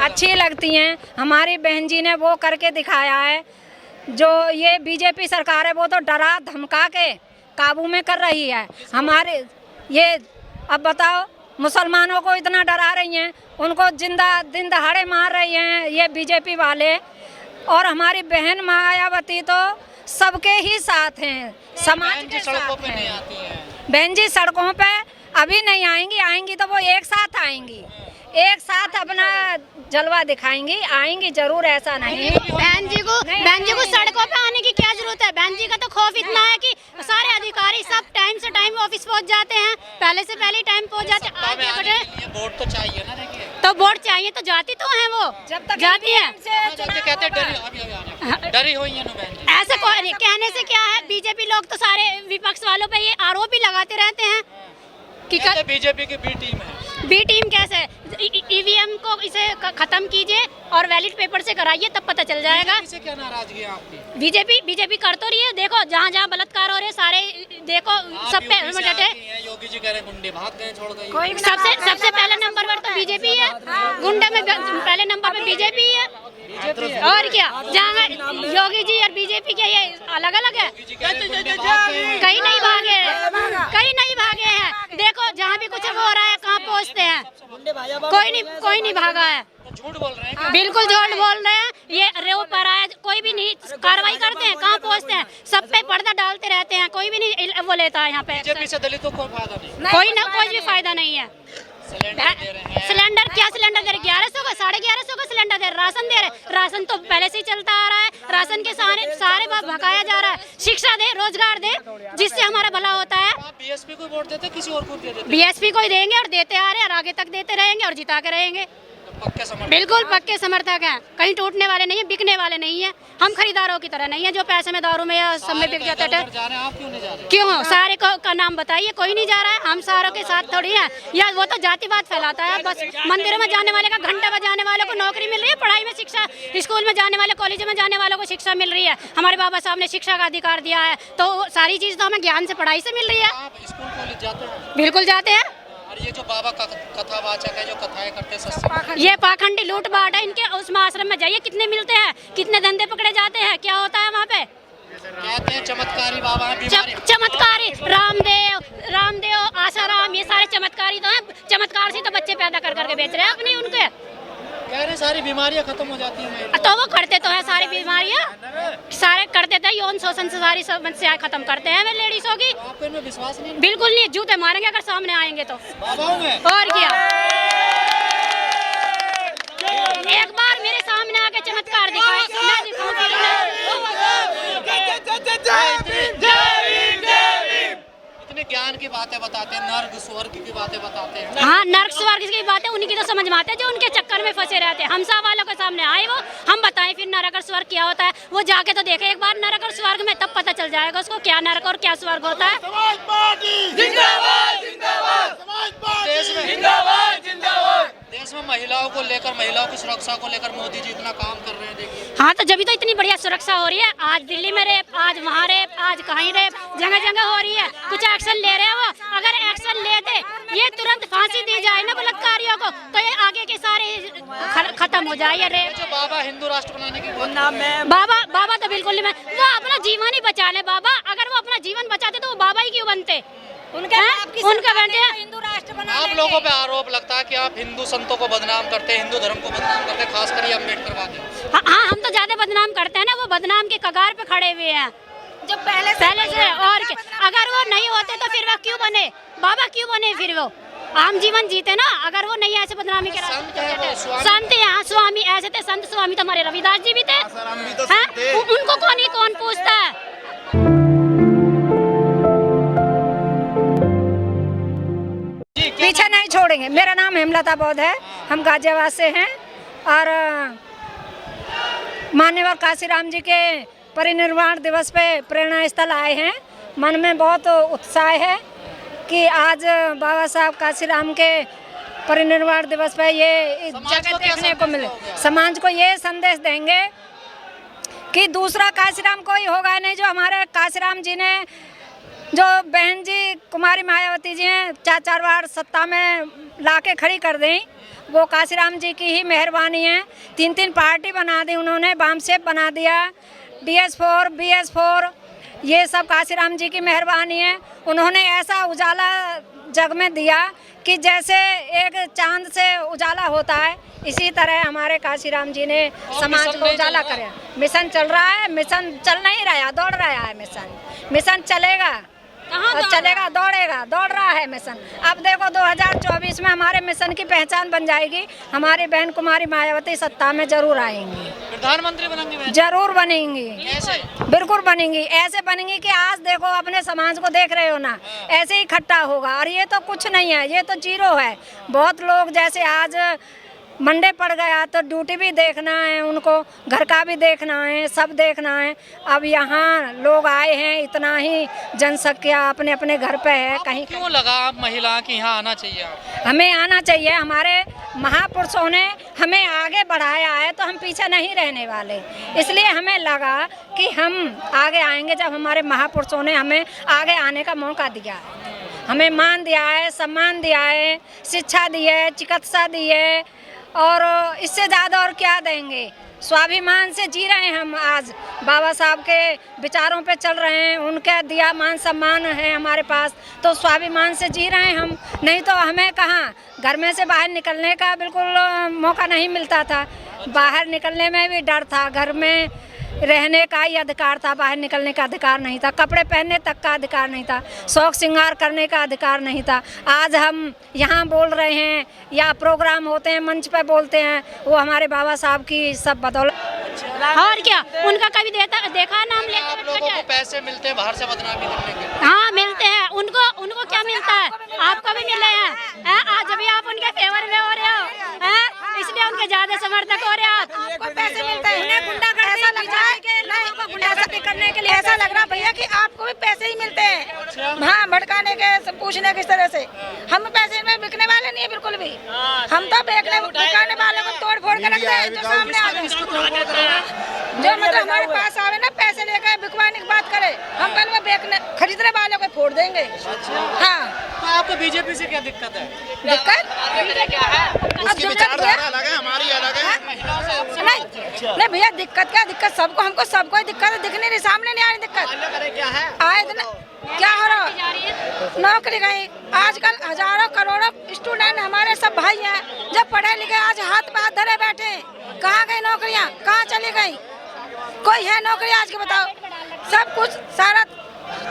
अच्छी लगती हैं। हमारी बहन जी ने वो करके दिखाया है। जो ये बीजेपी सरकार है वो तो डरा धमका के काबू में कर रही है हमारे। ये अब बताओ, मुसलमानों को इतना डरा रही हैं, उनको जिंदा दिन दहाड़े मार रही हैं ये बीजेपी वाले। और हमारी बहन मायावती तो सबके ही साथ हैं, समाज के साथ हैं। बहन जी सड़कों पे अभी नहीं आएंगी, आएंगी तो वो एक साथ आएंगी, एक साथ अपना जलवा दिखाएंगी, आएंगी जरूर, ऐसा नहीं। बहन जी को सड़कों पे आने की क्या जरूरत है? बहन जी का तो खौफ इतना है कि सारे अधिकारी सब टाइम से टाइम ऑफिस पहुंच जाते हैं, पहले से पहले टाइम पहुंच जाते हैं। वोट तो चाहिए ना, देखिए तो वोट चाहिए तो जाती तो है वो, जब तक जाती है। कहते डरी हुई है ना। ऐसे कहने से क्या है, बीजेपी लोग तो सारे विपक्ष वालों पे ये आरोप भी लगाते रहते हैं कि बीजेपी की बी टीम है। बी टीम कैसे? ईवीएम को इसे खत्म कीजिए और वैलिड पेपर से कराइए, तब पता चल जाएगा। से क्या नाराजगी है आपकी? बीजेपी कर तो रही है, देखो जहाँ जहाँ बलात्कार हो रहे सारे, देखो सब पे डटे। योगी जी कह रहे गुंडे भाग गए, छोड़ गए। सबसे पहले नंबर पर तो बीजेपी है, गुंडे में पहले नंबर पे बीजेपी है। और क्या, जहाँ योगी जी और बीजेपी के ये अलग अलग है, कहीं नहीं भागे हैं, कहीं नहीं भागे हैं। देखो जहाँ भी कुछ हो रहा है कहाँ पहुँचते हैं, कोई नहीं भागा है। झूठ बोल रहे हैं, बिल्कुल झूठ बोल रहे हैं। ये रेव पर आया, कोई भी नहीं कार्रवाई करते हैं, कहाँ पहुँचते हैं, सब पे पर्दा डालते रहते हैं, कोई भी नहीं वो लेता है यहाँ पे। बीजेपी से दलितों को फायदा नहीं, कोई भी फायदा नहीं है। सिलेंडर क्या सिलेंडर दे रहे? 1100 का, 1150 का सिलेंडर दे रहे, राशन दे रहे। राशन तो पहले से ही चलता आ रहा है, राशन के सारे भगाया जा रहा है। शिक्षा दे, रोजगार दे, जिससे हमारा भला होता है। आप बीएसपी को वोट देते, किसी और को दे देते? बीएसपी को ही देंगे और देते आ रहे हैं और आगे तक देते रहेंगे और जिता के रहेंगे। बिल्कुल पक्के समर्थक हैं, कहीं टूटने वाले नहीं है, बिकने वाले नहीं है। हम खरीदारों की तरह नहीं है जो पैसे में, दारू में या सब में बिक जाते हैं। क्यों? सारे का नाम बताइए, कोई नहीं जा रहा है। हम सारों के साथ थोड़ी है, या वो तो जातिवाद फैलाता है बस। मंदिरों में जाने वाले का, घंटा बजाने वाले को नौकरी मिल रही है, पढ़ाई में शिक्षा, स्कूल में जाने वाले, कॉलेज में जाने वालों को शिक्षा मिल रही है। हमारे बाबा साहब ने शिक्षा का अधिकार दिया है, तो सारी चीज तो हमें ज्ञान से, पढ़ाई से मिल रही है। आप स्कूल कॉलेज जाते हैं? बिल्कुल जाते हैं। और ये जो बाबा का कथावाचक है, जो कथाएं करते हैं, ये पाखंडी लूट बाट है इनके। उस आश्रम में जाइए, कितने मिलते हैं, कितने धंधे पकड़े जाते हैं, क्या होता है वहाँ पे? कहते हैं चमत्कारी बाबा है। चमत्कारी रामदेव, आसाराम, ये सारे चमत्कारी तो हैं। चमत्कार से तो बच्चे पैदा कर करके बेच रहे हैं अपनी। उनके कह रहे सारी बीमारियां खत्म हो जाती हैं, तो वो करते तो है सारी बीमारियां, सारे करते थे। यौन शोषण से सारी समस्याएं खत्म करते हैं वे लेडीजों की। आपको इनमें विश्वास नहीं? बिल्कुल नहीं, जूते मारेंगे अगर सामने आएंगे तो। और क्या, एक बार मेरे सामने आके चमत्कार दिखाए, मैं दिखाऊंगी। इतने ज्ञान की बातें बताते हैं, नर्क स्वर्ग की बातें बताते हैं। हाँ, नर्क स्वर्ग की बातें उन्हीं की तो समझ में आते हैं जो उनके चक्कर में फंसे रहते हैं। हम सब वालों के सामने आए वो, हम बताएं फिर नरक और स्वर्ग क्या होता है। वो जाके तो देखे एक बार नरक और स्वर्ग में, तब पता चल जाएगा उसको क्या नरक और क्या स्वर्ग होता है। देश में महिलाओं को लेकर, महिलाओं की सुरक्षा को लेकर मोदी जी इतना काम कर रहे हैं, देखिए। हाँ, तो जब तो इतनी बढ़िया सुरक्षा हो रही है। आज दिल्ली में रेप, आज वहाँ रेप, आज कहीं रेप, जगह जगह हो रही है। कुछ एक्शन ले रहे हैं वो। अगर एक्शन लेते, ये तुरंत फांसी दी जाए ना बलात्कारियों को, तो ये आगे के सारे खत्म हो जाए। ये रेप, जो बाबा हिंदू राष्ट्र बनाने की बाबा तो बिल्कुल नहीं। वो अपना जीवन ही बचा ले बाबा। अगर वो अपना जीवन बचाते तो वो बाबा ही क्यों बनते? उनका बनते हैं। हिंदू राष्ट्र बना। आप लोगों पे आरोप लगता है कि आप हिंदू संतों को बदनाम करते हैं, हिंदू धर्म को बदनाम करते हैं, खासकर ये अम्बेडकरवादी। हाँ, हम तो ज्यादा बदनाम करते हैं ना, वो बदनाम के कगार पे खड़े हुए हैं जो पहले से। और अगर वो नहीं होते तो फिर वो क्यों बने? बाबा क्यों बने? फिर वो आम जीवन जीते ना। अगर वो नहीं ऐसे बदनामी के संत, यहाँ स्वामी ऐसे थे। संत स्वामी तो हमारे रविदास जी भी थे। उनको कौन पूछता है? पीछे नहीं छोड़ेंगे। मेरा नाम हेमलता बौद्ध है, हम गाजियाबाद से हैं और मान्यवर काशीराम जी के परिनिर्वाण दिवस पे प्रेरणा स्थल आए हैं। मन में बहुत उत्साह है कि आज बाबा साहब काशीराम के परिनिर्वाण दिवस पे ये जगह देखने को मिले। समाज को ये संदेश देंगे कि दूसरा काशीराम कोई होगा नहीं जो हमारे काशीराम जी ने जो बहन जी कुमारी मायावती जी हैं 4 बार सत्ता में लाके खड़ी कर दें, वो काशीराम जी की ही मेहरबानी है। 3 पार्टी बना दी उन्होंने, वामसेप बना दिया, DS4 BS4, ये सब काशीराम जी की मेहरबानी है। उन्होंने ऐसा उजाला जग में दिया कि जैसे एक चांद से उजाला होता है, इसी तरह हमारे काशीराम जी ने समाज को उजाला करे। मिशन चल रहा है, मिशन चल नहीं रहा, दौड़ रहा है मिशन चलेगा, चलेगा, दौड़ रहा है मिशन। अब देखो 2024 में हमारे मिशन की पहचान बन जाएगी, हमारी बहन कुमारी मायावती सत्ता में जरूर आएंगी, प्रधानमंत्री बनेंगे, जरूर बनेंगी, कैसे? बिल्कुल बनेंगी। ऐसे बनेंगी कि आज देखो अपने समाज को देख रहे हो ना, ऐसे ही इकट्ठा होगा। और ये तो कुछ नहीं है, ये तो जीरो है। बहुत लोग जैसे आज मंडे पड़ गया तो ड्यूटी भी देखना है उनको, घर का भी देखना है, सब देखना है। अब यहाँ लोग आए हैं, इतना ही जनसंख्या अपने अपने घर पे है। कहीं क्यों लगा आप महिला कि यहाँ आना चाहिए? हमें आना चाहिए, हमारे महापुरुषों ने हमें आगे बढ़ाया है तो हम पीछे नहीं रहने वाले। इसलिए हमें लगा कि हम आगे आएंगे जब हमारे महापुरुषों ने हमें आगे आने का मौका दिया है, हमें मान दिया है, सम्मान दिया है, शिक्षा दी है, चिकित्सा दी है, और इससे ज़्यादा और क्या देंगे। स्वाभिमान से जी रहे हैं हम, आज बाबा साहब के विचारों पे चल रहे हैं, उनका दिया मान सम्मान है हमारे पास, तो स्वाभिमान से जी रहे हैं हम। नहीं तो हमें कहाँ घर में से बाहर निकलने का बिल्कुल मौका नहीं मिलता था, बाहर निकलने में भी डर था, घर में रहने का ही अधिकार था, बाहर निकलने का अधिकार नहीं था, कपड़े पहनने तक का अधिकार नहीं था, शौक श्रृंगार करने का अधिकार नहीं था। आज हम यहाँ बोल रहे हैं या प्रोग्राम होते हैं मंच पे बोलते हैं, वो हमारे बाबा साहब की सब बदौलत। और क्या, उनका कभी देखा नाम लेते? आप लोगों को पैसे मिलते हैं बाहर से बदनामी करने के लिए? हाँ मिलते हैं, उनको क्या मिलता है? आपको भी मिले हैं, आज भी आप उनके फेवर में हो रहे हो, इसलिए उनके ज्यादा समर्थक हो रहे हैं आप। आपको पैसे मिलते हैं, उन्हें गुंडागर्दी करने के लिए ऐसा लग रहा भैया कि आपको भी पैसे ही मिलते हैं, हाँ भड़काने के, सब पूछने किस तरह से। हम पैसे में बिकने वाले नहीं है बिल्कुल भी, हम तो बिकाने वाले को तोड़ फोड़ के रखते हैं। जो सामने आ जाए, जो मतलब हमारे पास आवे ना, पैसे लेकर बिकवाने की बात करे, हम पहले वो बेचने खरीदने वालों को फोड़ देंगे। हाँ, तो आपको बीजेपी से क्या दिक्कत है? दिक्कत क्या है? उसकी विचारधारा अलग है, हमारी अलग है। नहीं भैया, दिक्कत क्या सबको, हमको सबको दिक्कत है, दिखने नहीं, सामने नहीं आ रही दिक्कत। आए क्या हो रहा, नौकरी गई। आजकल हजारों करोड़ों स्टूडेंट हमारे सब भाई हैं, जब पढ़े लिखे आज हाथ पे हाथ धरे बैठे, कहाँ गई नौकरियाँ, कहाँ चली गई? कोई है नौकरी आज के बताओ? सब कुछ सारा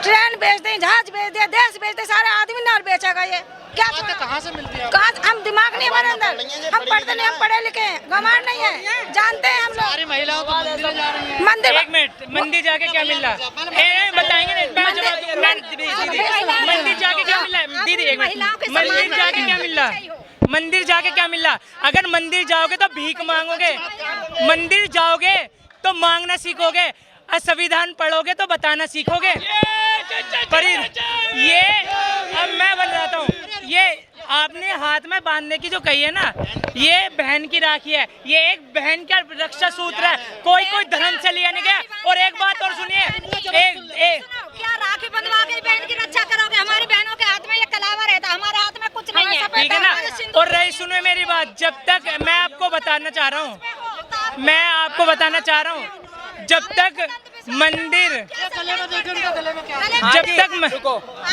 ट्रेन बेच दें, जहाज बेच दिया, देश बेच दे, सारे आदमी ने और बेचेगा ये क्या? कहाँ से मिलती है? कहाँ? हम दिमाग नहीं हमारे अंदर, हम पढ़ते नहीं, हम पढ़े लिखे हैं, घमंड नहीं है, जानते हैं हम लोग। सारी महिलाओं को मंदिर जा रही हैं। मंदिर, एक मिनट, मंदिर जाके क्या मिल रहा है बताएंगे? मंदिर जाके क्या मिल रहा है दीदी? एक मिनट, मंदिर जाके क्या मिल रहा है? मंदिर जाके क्या मिल रहा? अगर मंदिर जाओगे तो भीख मांगोगे, मंदिर जाओगे तो मांगना सीखोगे, और संविधान पढ़ोगे तो बताना सीखोगे। पर ये अब मैं बताता हूँ, ये आपने हाथ में बांधने की जो कही है ना, ये बहन की राखी है, ये एक बहन का रक्षा सूत्र है, कोई धर्म से लिया नहीं गया। और एक बात और सुनिए, एक क्या राखी बंधवा के बहन की रक्षा करोगे? हमारी बहनों के हाथ में ये कलावा रहता, हमारे हाथ में कुछ नहीं है, ठीक है ना? और रही सुनो मेरी बात, जब तक मैं आपको बताना चाह रहा हूँ, जब तक मंदिर, जब तक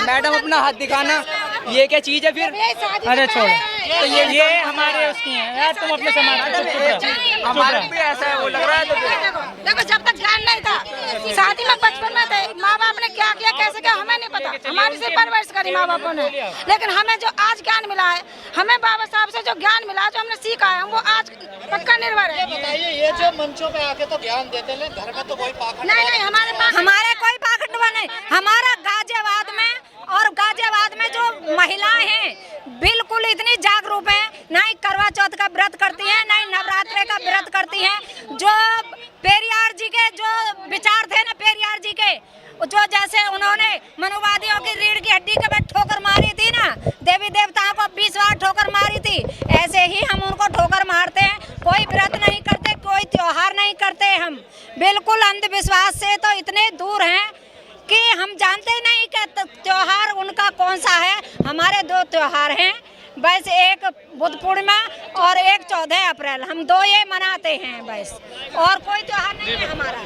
मैडम अपना हाथ दिखाना, ये क्या चीज है फिर? अरे छोड़, तो ये हमारे उसकी हैं यार, तुम अपने समाज हमारे भी ऐसा है, वो लग रहा है। तो देखो जब तक ज्ञान नहीं था, शादी में बचपन में थे, माँ बाप ने क्या किया कैसे किया हमें नहीं पता, हमारी सिर्फ परवरिश करी माँ बापों ने। लेकिन हमें जो आज ज्ञान मिला है, हमें बाबा साहब से जो ज्ञान मिला, जो हमने सीखा है, वो आज पक्का निर्भर है। बताइए, ये जो मंचों पे आके तो ज्ञान देते हैं, घर में तो कोई पाखंड नहीं, हमारे पास कोई पाखंड नहीं। हमारा गाजियाबाद में जो महिलाएं हैं बिल्कुल इतनी जागरूक हैं, ना ही करवा चौथ का व्रत करती हैं, ना ही नवरात्रे का व्रत करती हैं। जो पेरियार जी के जो विचार थे ना, पेरियार जी के जो जैसे उन्होंने मनुवादियों की रीढ़ की हड्डी के बाद ठोकर मारी थी ना, देवी देवताओं को 20 बार ठोकर मारी थी, ऐसे ही हम उनको ठोकर मारते हैं। कोई व्रत नहीं करते, कोई त्योहार नहीं करते, हम बिल्कुल अंधविश्वास से तो इतने दूर हैं कि हम जानते नहीं कि त्योहार उनका कौन सा है। हमारे 2 त्योहार हैं, बस एक बुद्ध पूर्णिमा और एक 14 अप्रैल, हम 2 ये मनाते हैं बस, और कोई त्योहार नहीं है हमारा।